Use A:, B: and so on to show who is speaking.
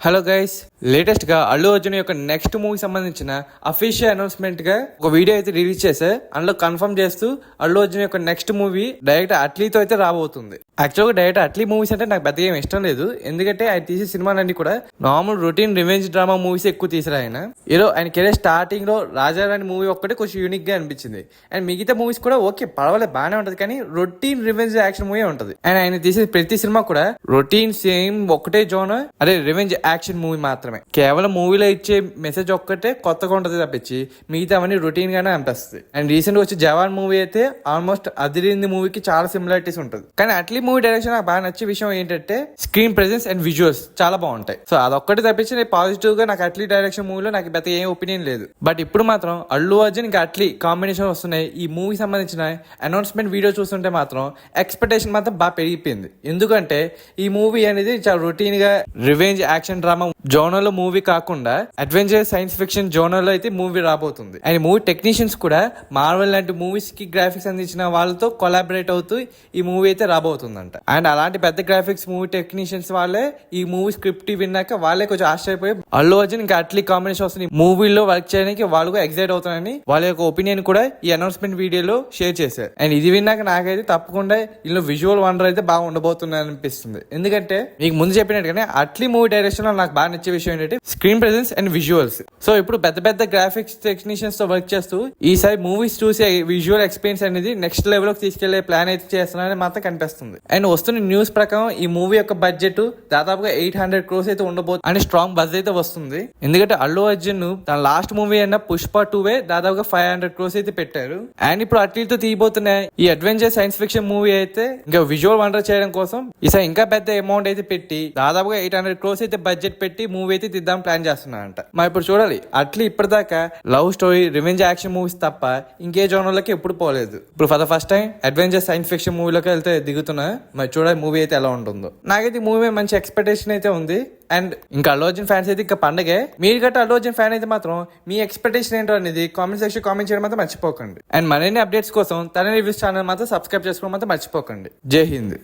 A: Hello guys, latest గా అల్లు అర్జున్ యొక్క next movie సంబంధించిన అఫీషియల్ అనౌన్స్మెంట్ గా ఒక వీడియో అయితే రిలీజ్ చేశా. అందులో కన్ఫర్మ్ చేస్తూ అల్లు అర్జున్ యొక్క నెక్స్ట్ మూవీ డైరెక్టర్ అట్లీతో అయితే రాబోతుంది. యాక్చువల్గా డైరెక్టర్ అట్లీ మూవీస్ అంటే నాకు పెద్దగా ఏం ఇష్టం లేదు, ఎందుకంటే ఆయన తీసే సినిమాలన్నీ కూడా normal routine revenge drama movies ఎక్కువ తీసారు ఆయన. ఏదో ఆయన కెరీర్ స్టార్టింగ్ లో రాజారాణి మూవీ ఒక్కటే కొంచెం యూనిక్ గా అనిపించింది. అండ్ మిగతా మూవీస్ కూడా ఓకే పర్వాలేదు బాగానే ఉంటది, కానీ రొటీన్ రివెంజ్ యాక్షన్ మూవీ ఉంటది. అండ్ ఆయన తీసే ప్రతి సినిమా కూడా రొటీన్ సేమ్ ఒకటే జోన్, అదే రివెంజ్ యాక్షన్ మూవీ మాత్రమే. కేవలం మూవీలో ఇచ్చే మెసేజ్ ఒక్కటే కొత్తగా ఉంటది తప్పించి మిగతా అవన్నీ రొటీన్ గానే అనిపిస్తుంది. అండ్ రీసెంట్ గా వచ్చి జవాన్ మూవీ అయితే ఆల్మోస్ట్ అదిరింది మూవీకి చాలా సిమిలారిటీస్ ఉంటుంది. కానీ అట్లీ మూవీ డైరెక్షన్ నాకు బాగా నచ్చే విషయం ఏంటంటే స్క్రీన్ ప్రెజెన్స్ అండ్ విజువల్స్ చాలా బాగుంటాయి. సో అదొక్కటి తప్పించి నేను పాజిటివ్ గా నాకు అట్లీ డైరెక్షన్ మూవీలో నాకు పెద్ద ఏం ఒపీనియన్ లేదు. బట్ ఇప్పుడు మాత్రం అల్లు అర్జున్ ఇంకా అట్లీ కాంబినేషన్ వస్తున్నాయి. ఈ మూవీ సంబంధించిన అనౌన్స్మెంట్ వీడియో చూస్తుంటే మాత్రం ఎక్స్పెక్టేషన్ మాత్రం బాగా పెరిగిపోయింది. ఎందుకంటే ఈ మూవీ అనేది చాలా రొటీన్ గా రివెంజ్ యాక్షన్ డ్రామా జోనర్ లో మూవీ కాకుండా అడ్వెంచర్ సైన్స్ ఫిక్షన్ జోనర్ లో అయితే మూవీ రాబోతుంది. అండ్ మూవీ టెక్నీషియన్స్ కూడా మార్వెల్ లాంటి మూవీస్ కి గ్రాఫిక్స్ అందించిన వాళ్ళతో కొలాబరేట్ అవుతూ ఈ మూవీ అయితే రాబోతుందంట. అండ్ అలాంటి పెద్ద గ్రాఫిక్స్ మూవీ టెక్నీషియన్స్ వాళ్ళే ఈ మూవీ స్క్రిప్ట్ విన్నాక వాళ్ళే కొంచెం ఆశ్చర్యపోయి అల్లు అర్జున్ ఇంకా అట్లీ కాంబినేషన్ వస్తుంది మూవీలో వర్క్ చేయడానికి వాళ్ళు కూడా ఎక్సైట్ అవుతారని వాళ్ళ యొక్క ఒపీనియన్ కూడా ఈ అనౌన్స్మెంట్ వీడియోలో షేర్ చేశారు. అండ్ ఇది విన్నాక నాకైతే తప్పకుండా ఇందులో విజువల్ వండర్ అయితే బాగా ఉండబోతుంది అనిపిస్తుంది. ఎందుకంటే మీకు ముందు చెప్పినట్టుగానే అట్లీ మూవీ డైరెక్షన్ లో నాకు బాగా నచ్చే విషయం ఏంటంటే screen presence and visuals. So ఇప్పుడు పెద్ద పెద్ద గ్రాఫిక్స్ టెక్నీషియన్స్ తో వర్క్ చేస్తూ ఈసారి మూవీస్ చూసే విజువల్ ఎక్స్పీరియన్స్ అనేది నెక్స్ట్ లెవెల్ లోకి తీసుకెళ్లే ప్లాన్ అయితే చేస్తున్నారని మాత్రం కనిపిస్తుంది. అండ్ వస్తున్న న్యూస్ ప్రకారం ఈ మూవీ యొక్క బడ్జెట్ దాదాపుగా 800 crores అయితే ఉండబోతుంది అని స్ట్రాంగ్ బజ్ అయితే వస్తుంది. ఎందుకంటే అల్లు అర్జున్ తన లాస్ట్ మూవీ అయిన పుష్ప 2 దాదాపుగా 500 crores అయితే పెట్టారు. అండ్ ఇప్పుడు అట్లీతో తీయబోతున్న ఈ అడ్వెంచర్ సైన్స్ ఫిక్షన్ మూవీ అయితే ఇంకా విజువల్ వండర్ చేయడం కోసం ఈసారి ఇంకా పెద్ద అమౌంట్ అయితే పెట్టి దాదాపుగా 800 crores అయితే బడ్జెట్ పెట్టి మూవీ అయితే తీద్దాం ప్లాన్ చేస్తున్నారంట. మరి ఇప్పుడు చూడాలి, అట్లీ ఇప్పటిదాకా love story revenge action movies తప్ప ఇంకే జోనర్లకి ఎప్పుడు పోలేదు. ఇప్పుడు for the first time adventure science fiction మూవీలోకి వెళ్తే దిగుతున్నా. మరి చూడాలి మూవీ అయితే ఎలా ఉంటుందో. నాకైతే మూవీ మంచి ఎక్స్పెక్టేషన్ అయితే ఉంది. అండ్ ఇంకా అల్లు అర్జున్ ఫ్యాన్స్ అయితే ఇంకా పండగే. మీరు గట్ట అల్లు అర్జున్ ఫ్యాన్ అయితే మాత్రం మీ ఎక్స్పెక్టేషన్ ఏంటో అనేది కామెంట్ సెక్షన్ కామెంట్ చేయడం మాత్రం మర్చిపోకండి. అండ్ మరిన్ని అప్డేట్స్ కోసం తన రివ్యూస్ ఛానల్ మాత్రం సబ్స్క్రైబ్ చేసుకోవడం మాత్రం మర్చిపోకండి. జై హింద్.